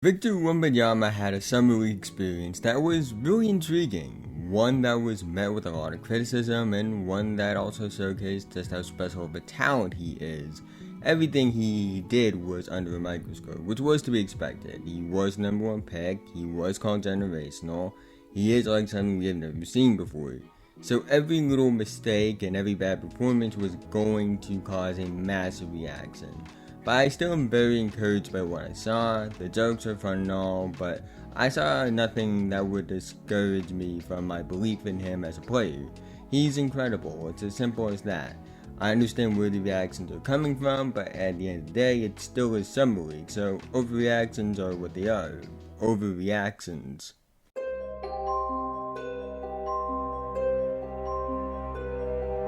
Victor Wembanyama had a summer league experience that was really intriguing, one that was met with a lot of criticism and one that also showcased just how special of a talent he is. Everything he did was under a microscope, which was to be expected. He was number one pick, he was called generational, he is like something we have never seen before. So every little mistake and every bad performance was going to cause a massive reaction. But I still am very encouraged by what I saw. The jokes are fun and all, but I saw nothing that would discourage me from my belief in him as a player. He's incredible, it's as simple as that. I understand where the reactions are coming from, but at the end of the day, it still is summer league, so overreactions are what they are. Overreactions.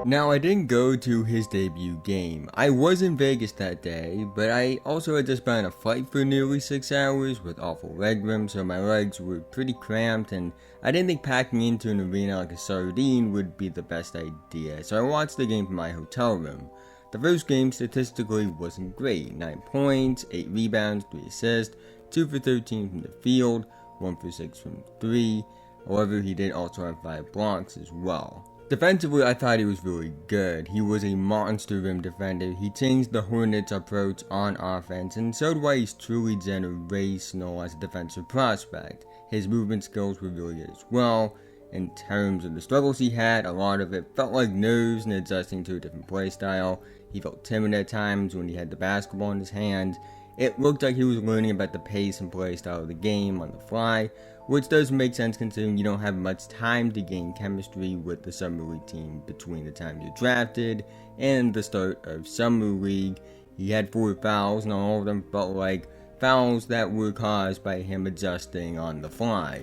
Now, I didn't go to his debut game. I was in Vegas that day, but I also had just been on a flight for nearly 6 hours with awful leg room, so my legs were pretty cramped, and I didn't think packing into an arena like a sardine would be the best idea, so I watched the game from my hotel room. The first game statistically wasn't great. 9 points, 8 rebounds, 3 assists, 2 for 13 from the field, 1 for 6 from 3. However, he did also have 5 blocks as well. Defensively, I thought he was really good. He was a monster rim defender. He changed the Hornets' approach on offense, and showed why he's truly generational as a defensive prospect. His movement skills were really good as well. In terms of the struggles he had, a lot of it felt like nerves and adjusting to a different play style. He felt timid at times when he had the basketball in his hands. It looked like he was learning about the pace and play style of the game on the fly, which does make sense considering you don't have much time to gain chemistry with the Summer League team between the time you're drafted and the start of Summer League. He had 4 fouls, and all of them felt like fouls that were caused by him adjusting on the fly.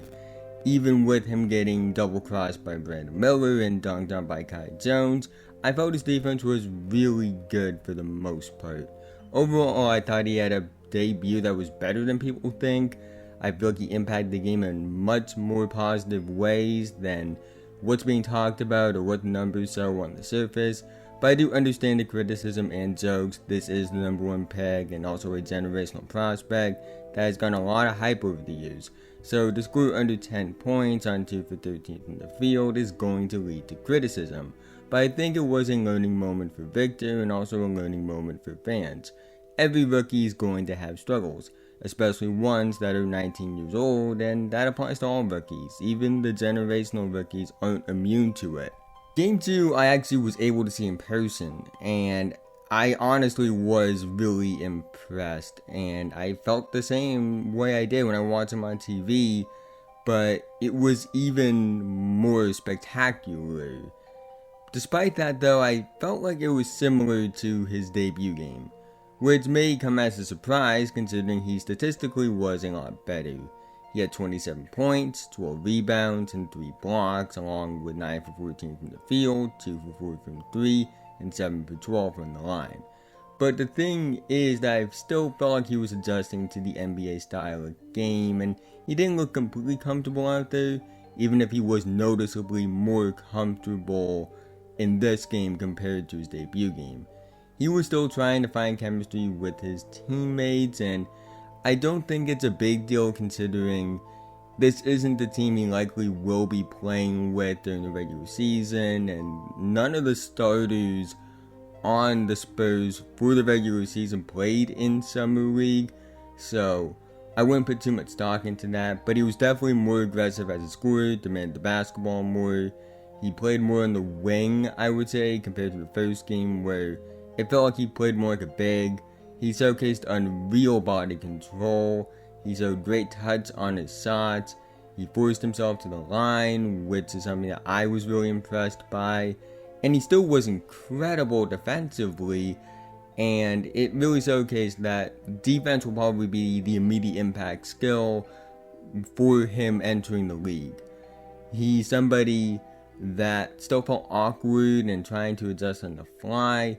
Even with him getting double-crossed by Brandon Miller and dunked on by Kai Jones, I felt his defense was really good for the most part. Overall, I thought he had a debut that was better than people think. I feel like he impacted the game in much more positive ways than what's being talked about or what the numbers show on the surface. But I do understand the criticism and jokes. This is the number one pick and also a generational prospect that has gotten a lot of hype over the years. So to score under 10 points on 2 for 13 from the field is going to lead to criticism. But I think it was a learning moment for Victor and also a learning moment for fans. Every rookie is going to have struggles, especially ones that are 19 years old, and that applies to all rookies. Even the generational rookies aren't immune to it. Game 2, I actually was able to see in person, and I honestly was really impressed, and I felt the same way I did when I watched him on TV, but it was even more spectacular. Despite that though, I felt like it was similar to his debut game, which may come as a surprise considering he statistically was a lot better. He had 27 points, 12 rebounds, and 3 blocks, along with 9 for 14 from the field, 2 for 4 from 3, and 7 for 12 from the line. But the thing is that I still felt like he was adjusting to the NBA style of game, and he didn't look completely comfortable out there, even if he was noticeably more comfortable in this game compared to his debut game. He was still trying to find chemistry with his teammates, and I don't think it's a big deal considering this isn't the team he likely will be playing with during the regular season, and none of the starters on the Spurs for the regular season played in Summer League, so I wouldn't put too much stock into that. But he was definitely more aggressive as a scorer, demanded the basketball more. He played more on the wing, I would say, compared to the first game where it felt like he played more like a big. He showcased unreal body control. He showed great touch on his shots. He forced himself to the line, which is something that I was really impressed by. And he still was incredible defensively. And it really showcased that defense will probably be the immediate impact skill for him entering the league. He's somebody that still felt awkward and trying to adjust on the fly,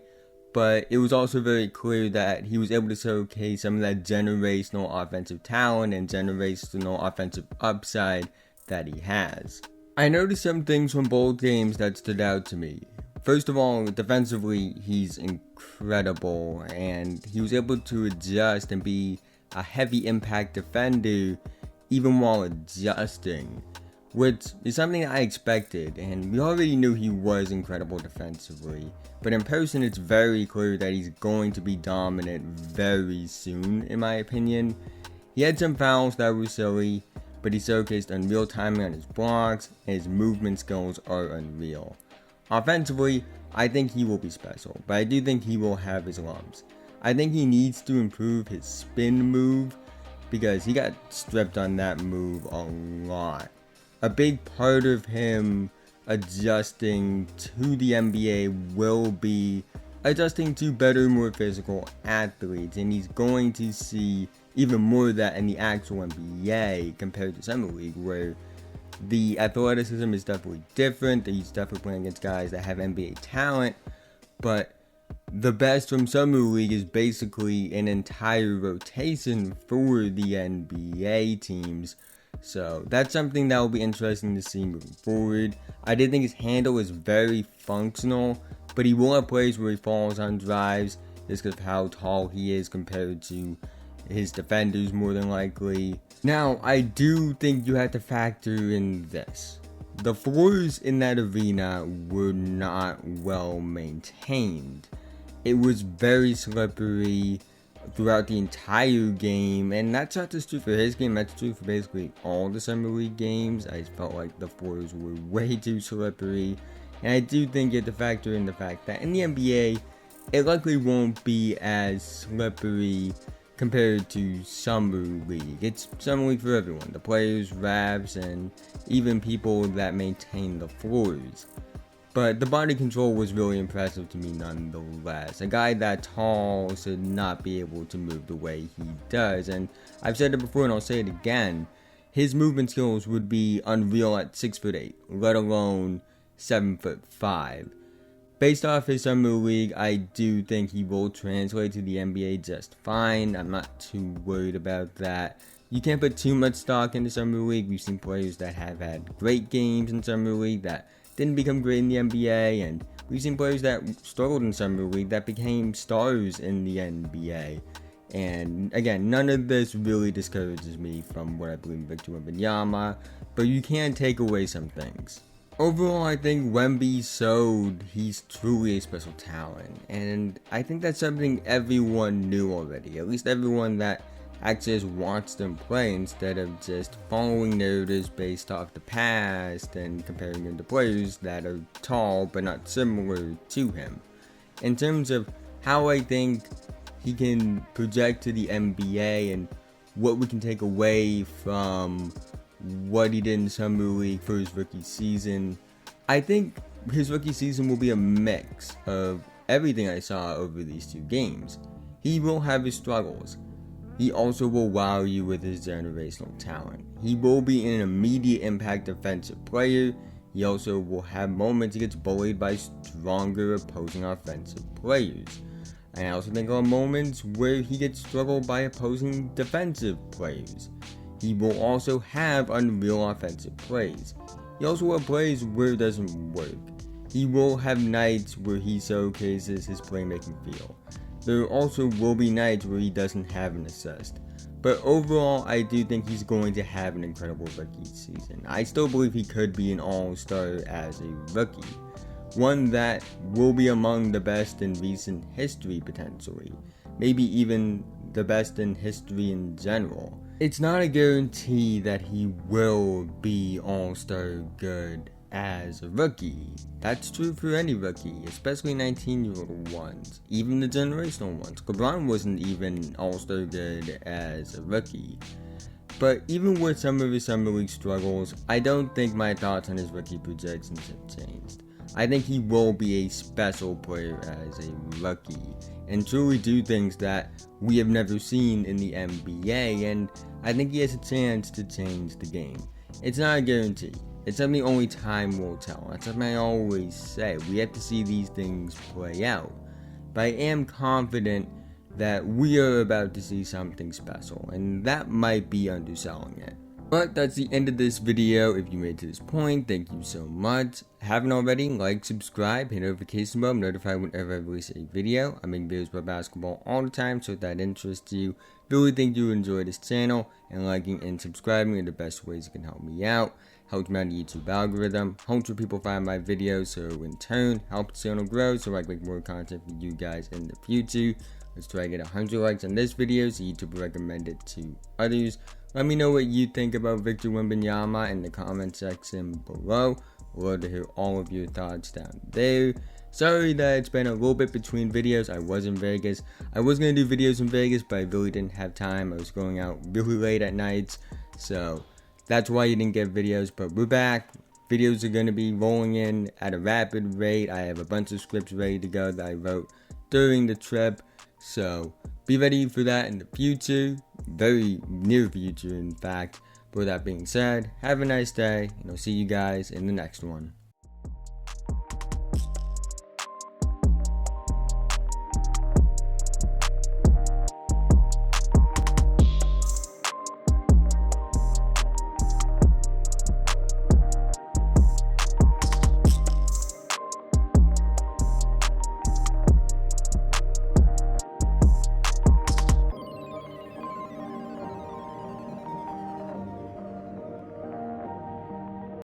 but it was also very clear that he was able to showcase some of that generational offensive talent and generational offensive upside that he has. I noticed some things from both games that stood out to me. First of all, defensively, he's incredible, and he was able to adjust and be a heavy impact defender even while adjusting, which is something I expected, and we already knew he was incredible defensively, but in person it's very clear that he's going to be dominant very soon, in my opinion. He had some fouls that were silly, but he showcased unreal timing on his blocks, and his movement skills are unreal. Offensively, I think he will be special, but I do think he will have his lumps. I think he needs to improve his spin move, because he got stripped on that move a lot. A big part of him adjusting to the NBA will be adjusting to better, more physical athletes, and he's going to see even more of that in the actual NBA compared to Summer League, where the athleticism is definitely different. He's definitely playing against guys that have NBA talent, but the best from Summer League is basically an entire rotation for the NBA teams. So that's something that will be interesting to see moving forward. I did think his handle is very functional, but he will have plays where he falls on drives just because of how tall he is compared to his defenders more than likely. Now, I do think you have to factor in this. The floors in that arena were not well maintained. It was very slippery throughout the entire game, and that's not just true for his game, that's true for basically all the Summer League games. I felt like the floors were way too slippery, and I do think you have to factor in the fact that in the NBA, it likely won't be as slippery compared to Summer League. It's Summer League for everyone, the players, refs, and even people that maintain the floors. But the body control was really impressive to me nonetheless. A guy that tall should not be able to move the way he does. And I've said it before and I'll say it again. His movement skills would be unreal at 6'8", let alone 7'5". Based off his Summer League, I do think he will translate to the NBA just fine. I'm not too worried about that. You can't put too much stock into Summer League. We've seen players that have had great games in Summer League that didn't become great in the NBA, and we've seen players that struggled in Summer League that became stars in the NBA. And again, none of this really discourages me from what I believe in Victor Wembanyama, but you can take away some things. Overall, I think Wemby showed he's truly a special talent, and I think that's something everyone knew already, at least everyone that actually just watched him play instead of just following narratives based off the past and comparing him to players that are tall but not similar to him. In terms of how I think he can project to the NBA and what we can take away from what he did in Summer League for his rookie season, I think his rookie season will be a mix of everything I saw over these two games. He will have his struggles. He also will wow you with his generational talent. He will be an immediate impact defensive player. He also will have moments he gets bullied by stronger opposing offensive players. And I also think there are moments where he gets struggled by opposing defensive players. He will also have unreal offensive plays. He also will have plays where it doesn't work. He will have nights where he showcases his playmaking feel. There also will be nights where he doesn't have an assist. But overall, I do think he's going to have an incredible rookie season. I still believe he could be an all-star as a rookie. One that will be among the best in recent history potentially. Maybe even the best in history in general. It's not a guarantee that he will be all-star good as a rookie. That's true for any rookie, especially 19-year-old ones, even the generational ones. LeBron wasn't even all-star good as a rookie. But even with some of his Summer League struggles, I don't think my thoughts on his rookie projections have changed. I think he will be a special player as a rookie, and truly do things that we have never seen in the NBA, and I think he has a chance to change the game. It's not a guarantee. It's something only time will tell. That's something I always say. We have to see these things play out. But I am confident that we are about to see something special, and that might be underselling it. But that's the end of this video. If you made it to this point, thank you so much. Haven't already, like, subscribe, hit notification bell, notified whenever I release a video. I make videos about basketball all the time, so if that interests you, really think you enjoy this channel, and liking and subscribing are the best ways you can help me out. Helps me out the YouTube algorithm, helps more people find my videos, so in turn, helps the channel grow so I can make more content for you guys in the future. Let's try to get 100 likes on this video so YouTube will recommend it to others. Let me know what you think about Victor Wembanyama in the comment section below. I'd love to hear all of your thoughts down there. Sorry that it's been a little bit between videos. I was in Vegas. I was going to do videos in Vegas, but I really didn't have time. I was going out really late at nights, so that's why you didn't get videos. But we're back. Videos are going to be rolling in at a rapid rate. I have a bunch of scripts ready to go that I wrote during the trip, so be ready for that in the future, very near future in fact. With that being said, have a nice day, and I'll see you guys in the next one.